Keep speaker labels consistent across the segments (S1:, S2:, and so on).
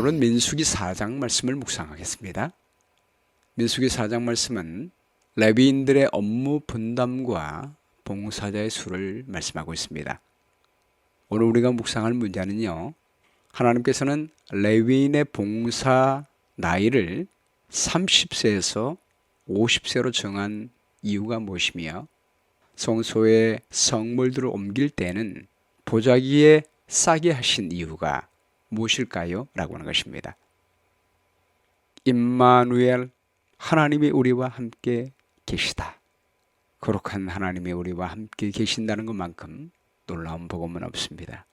S1: 오늘은 민수기 4장 말씀을 묵상하겠습니다. 민수기 4장 말씀은 레위인들의 업무 분담과 봉사자의 수를 말씀하고 있습니다. 오늘 우리가 묵상할 문제는요, 하나님께서는 레위인의 봉사 나이를 30세에서 50세로 정한 이유가 무엇이며, 성소에 성물들을 옮길 때는 보자기에 싸게 하신 이유가 무엇일까요? 라고 하는 것입니다. 임마누엘, 하나님이 우리와 함께 계시다. 거룩한 하나님이 우리와 함께 계신다는 것만큼 놀라운 복음은 없습니다.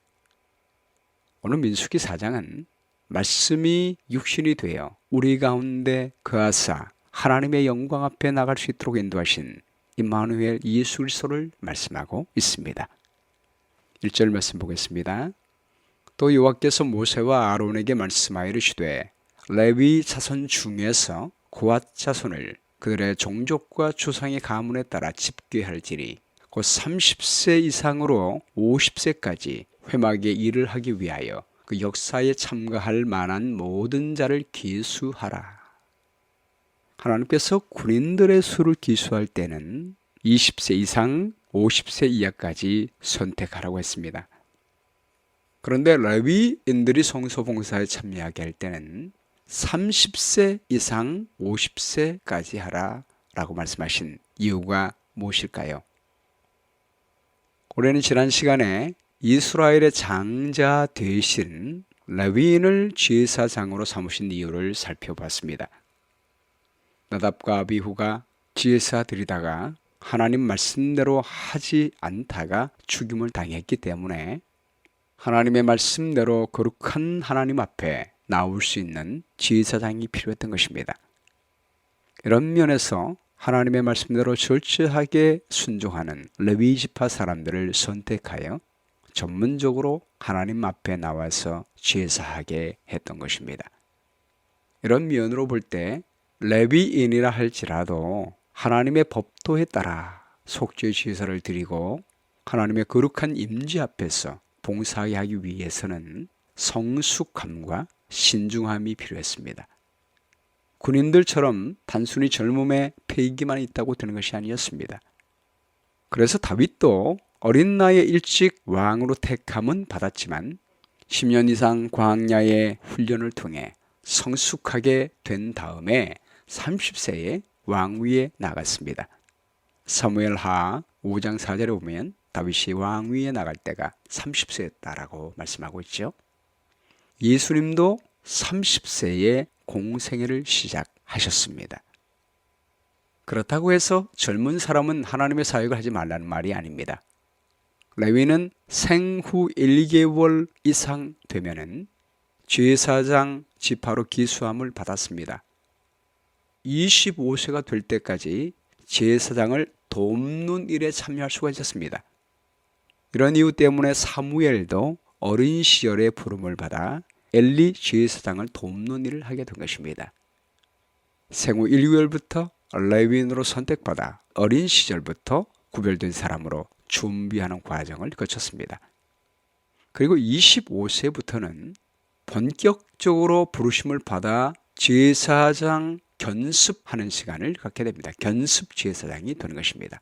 S1: 오늘 민수기 4장은 말씀이 육신이 되어 우리 가운데 거하사 하나님의 영광 앞에 나갈 수 있도록 인도하신 임마누엘 예수 그리스도를 말씀하고 있습니다. 1절 말씀 보겠습니다. 또 여호와께서 모세와 아론에게 말씀하여 이르시되 레위 자손 중에서 고핫 자손을 그들의 종족과 조상의 가문에 따라 집계할지니 곧 30세 이상으로 50세까지 회막의 일을 하기 위하여 그 역사에 참가할 만한 모든 자를 기수하라. 하나님께서 군인들의 수를 기수할 때는 20세 이상 50세 이하까지 선택하라고 했습니다. 그런데 레위인들이 성소 봉사에 참여하게 할 때는 30세 이상 50세까지 하라 라고 말씀하신 이유가 무엇일까요? 올해는 지난 시간에 이스라엘의 장자 되신 레위인을 제사장으로 삼으신 이유를 살펴봤습니다. 나답과 아비후가 제사 드리다가 하나님 말씀대로 하지 않다가 죽임을 당했기 때문에 하나님의 말씀대로 거룩한 하나님 앞에 나올 수 있는 제사장이 필요했던 것입니다. 이런 면에서 하나님의 말씀대로 철저하게 순종하는 레위 지파 사람들을 선택하여 전문적으로 하나님 앞에 나와서 제사하게 했던 것입니다. 이런 면으로 볼 때 레위인이라 할지라도 하나님의 법도에 따라 속죄 제사를 드리고 하나님의 거룩한 임재 앞에서 봉사하게 하기 위해서는 성숙함과 신중함이 필요했습니다. 군인들처럼 단순히 젊음의 패기만 있다고 되는 것이 아니었습니다. 그래서 다윗도 어린 나이에 일찍 왕으로 택함은 받았지만 10년 이상 광야의 훈련을 통해 성숙하게 된 다음에 30세에 왕위에 나갔습니다. 사무엘하 5장 4절에 보면 다윗이 왕위에 나갈 때가 30세였다라고 말씀하고 있죠. 예수님도 30세에 공생애를 시작하셨습니다. 그렇다고 해서 젊은 사람은 하나님의 사역을 하지 말라는 말이 아닙니다. 레위는 생후 1개월 이상 되면은 제사장 지파로 기수함을 받았습니다. 25세가 될 때까지 제사장을 돕는 일에 참여할 수가 있었습니다. 이런 이유 때문에 사무엘도 어린 시절에 부름을 받아 엘리 제사장을 돕는 일을 하게 된 것입니다. 생후 1개월부터 레위인으로 선택받아 어린 시절부터 구별된 사람으로 준비하는 과정을 거쳤습니다. 그리고 25세부터는 본격적으로 부르심을 받아 제사장 견습하는 시간을 갖게 됩니다. 견습 제사장이 되는 것입니다.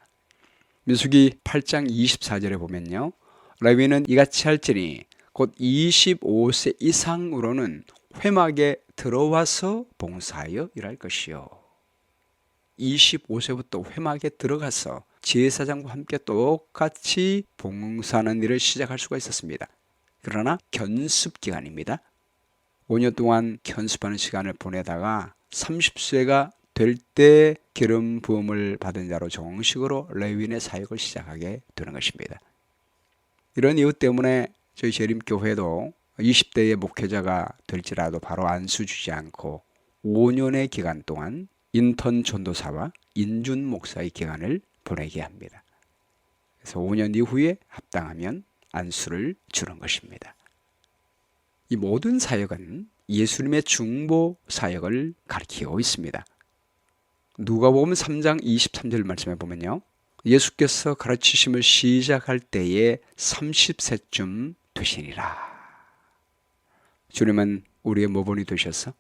S1: 민수기 8장 24절에 보면요, 레위는 이같이 할지니 곧 25세 이상으로는 회막에 들어와서 봉사하여 일할 것이요. 25세부터 회막에 들어가서 제사장과 함께 똑같이 봉사하는 일을 시작할 수가 있었습니다. 그러나 견습 기간입니다. 5년 동안 견습하는 시간을 보내다가 30세가 될 때 기름 부음을 받은 자로 정식으로 레위인의 사역을 시작하게 되는 것입니다. 이런 이유 때문에 저희 재림교회도 20대의 목회자가 될지라도 바로 안수 주지 않고 5년의 기간 동안 인턴 전도사와 인준 목사의 기간을 보내게 합니다. 그래서 5년 이후에 합당하면 안수를 주는 것입니다. 이 모든 사역은 예수님의 중보 사역을 가리키고 있습니다. 누가복음 3장 23절 말씀에 보면요, 예수께서 가르치심을 시작할 때에 30세쯤 되시니라. 주님은 우리의 모본이 되셔서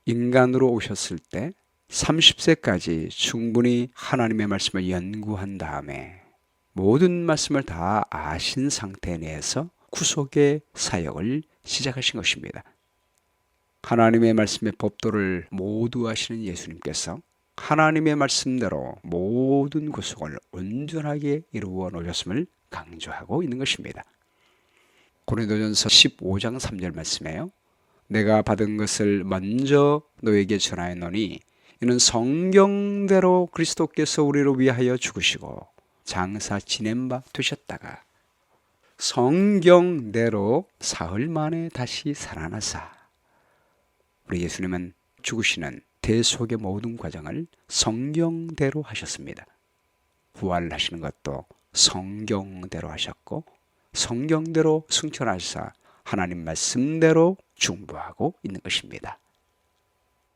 S1: 인간으로 오셨을 때 30세까지 충분히 하나님의 말씀을 연구한 다음에 모든 말씀을 다 아신 상태 내에서 구속의 사역을 시작하신 것입니다. 하나님의 말씀의 법도를 모두 아시는 예수님께서 하나님의 말씀대로 모든 구속을 온전하게 이루어 놓으셨음을 강조하고 있는 것입니다. 고린도전서 15장 3절 말씀이에요. 내가 받은 것을 먼저 너에게 전하였노니 이는 성경대로 그리스도께서 우리를 위하여 죽으시고 장사 지낸 바 되셨다가 성경대로 사흘 만에 다시 살아나사. 우리 예수님은 죽으시는 대속의 모든 과정을 성경대로 하셨습니다. 부활하시는 것도 성경대로 하셨고 성경대로 승천하사 하나님 말씀대로 중보하고 있는 것입니다.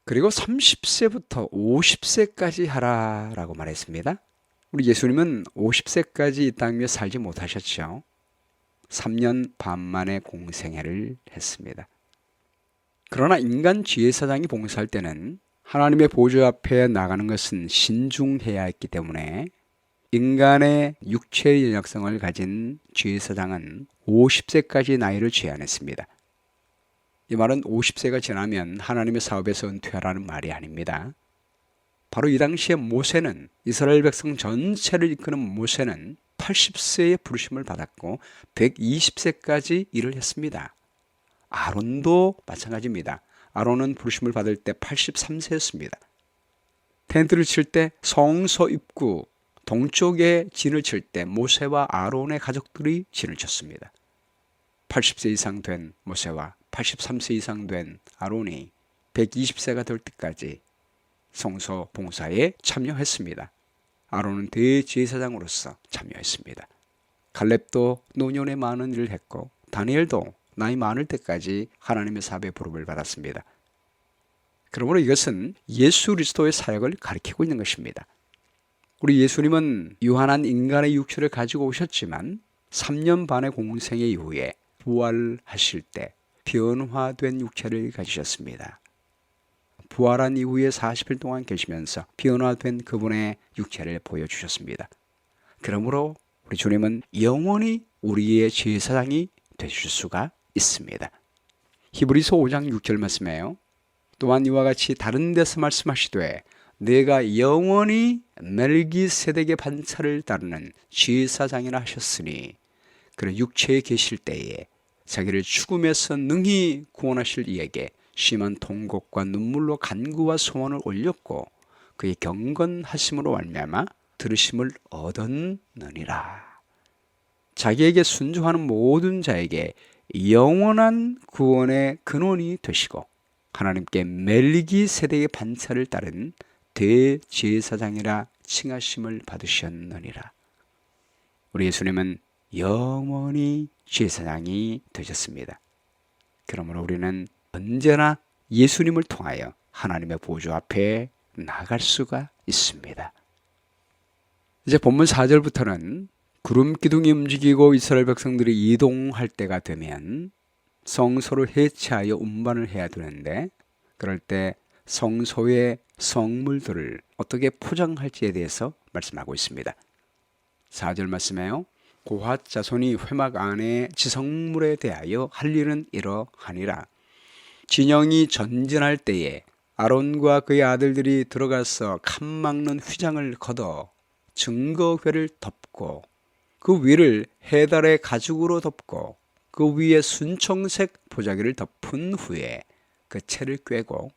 S1: 그리고 30세부터 50세까지 하라라고 말했습니다. 우리 예수님은 50세까지 이 땅 위에 살지 못하셨죠. 3년 반 만에 공생애를 했습니다. 그러나 인간 지혜사장이 봉사할 때는 하나님의 보좌 앞에 나가는 것은 신중해야 했기 때문에 인간의 육체의 연약성을 가진 지혜사장은 50세까지 나이를 제한했습니다. 이 말은 50세가 지나면 하나님의 사업에서 은퇴하라는 말이 아닙니다. 바로 이 당시에 모세는, 이스라엘 백성 전체를 이끄는 모세는 80세의 부르심을 받았고 120세까지 일을 했습니다. 아론도 마찬가지입니다. 아론은 부르심을 받을 때 83세였습니다. 텐트를 칠 때 성소 입구 동쪽에 진을 칠 때 모세와 아론의 가족들이 진을 쳤습니다. 80세 이상 된 모세와 83세 이상 된 아론이 120세가 될 때까지 성소 봉사에 참여했습니다. 아론은 대제사장으로서 참여했습니다. 갈렙도 노년에 많은 일을 했고 다니엘도 나이 많을 때까지 하나님의 사업에 부름을 받았습니다. 그러므로 이것은 예수 그리스도의 사역을 가리키고 있는 것입니다. 우리 예수님은 유한한 인간의 육체를 가지고 오셨지만 3년 반의 공생애 이후에 부활하실 때 변화된 육체를 가지셨습니다. 부활한 이후에 40일 동안 계시면서 변화된 그분의 육체를 보여주셨습니다. 그러므로 우리 주님은 영원히 우리의 제사장이 되실 수가 있습니다. 히브리서 5장 6절 말씀이에요. 또한 이와 같이 다른 데서 말씀하시되 내가 영원히 멜기세덱의 반차를 따르는 제사장이라 하셨으니 그는 육체에 계실 때에 자기를 죽음에서 능히 구원하실 이에게 심한 통곡과 눈물로 간구와 소원을 올렸고 그의 경건하심으로 말미암아 들으심을 얻었느니라. 자기에게 순종하는 모든 자에게 영원한 구원의 근원이 되시고 하나님께 멜기세덱의 반차를 따른 대제사장이라 칭하심을 받으셨느니라. 우리 예수님은 영원히 제사장이 되셨습니다. 그러므로 우리는 언제나 예수님을 통하여 하나님의 보좌 앞에 나갈 수가 있습니다. 이제 본문 4절부터는 구름 기둥이 움직이고 이스라엘 백성들이 이동할 때가 되면 성소를 해체하여 운반을 해야 되는데 그럴 때 성소의 성물들을 어떻게 포장할지에 대해서 말씀하고 있습니다. 4절 말씀에요. 고핫 자손이 회막 안에 지성물에 대하여 할 일은 이러하니라. 진영이 전진할 때에 아론과 그의 아들들이 들어가서 칸 막는 휘장을 걷어 증거궤를 덮고 그 위를 해달의 가죽으로 덮고 그 위에 순청색 보자기를 덮은 후에 그 채를 꿰고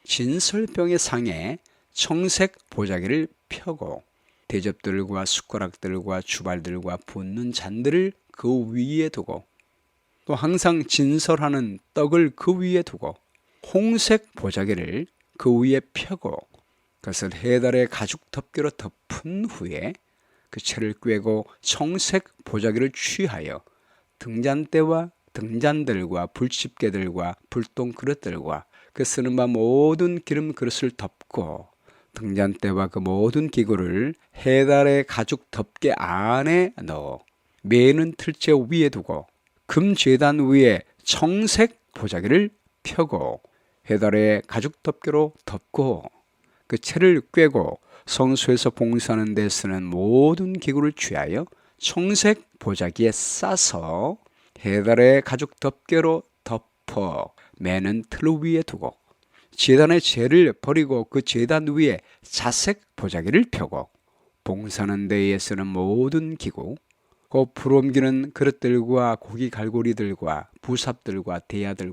S1: 진설병의 상에 청색 보자기를 펴고 대접들과 숟가락들과 주발들과 붓는 잔들을 그 위에 두고 또 항상 진설하는 떡을 그 위에 두고 홍색 보자기를 그 위에 펴고 그것을 해달의 가죽 덮개로 덮은 후에 그 채를 꿰고 청색 보자기를 취하여 등잔대와 등잔들과 불집게들과 불똥 그릇들과 그 쓰는 바 모든 기름 그릇을 덮고 등잔대와 그 모든 기구를 해달의 가죽 덮개 안에 넣어 매는 틀째 위에 두고 금 제단 위에 청색 보자기를 펴고 해달에 가죽 덮개로 덮고 그 채를 꿰고 성소에서 봉사하는 데 쓰는 모든 기구를 취하여 청색 보자기에 싸서 해달에 가죽 덮개로 덮어 매는 틀 위에 두고 제단의 재를 버리고 그 제단 위에 자색 보자기를 펴고 봉사하는 데에 쓰는 모든 기구, 그 불 옮기는 그릇들과 고기 갈고리들과 부삽들과 대야들과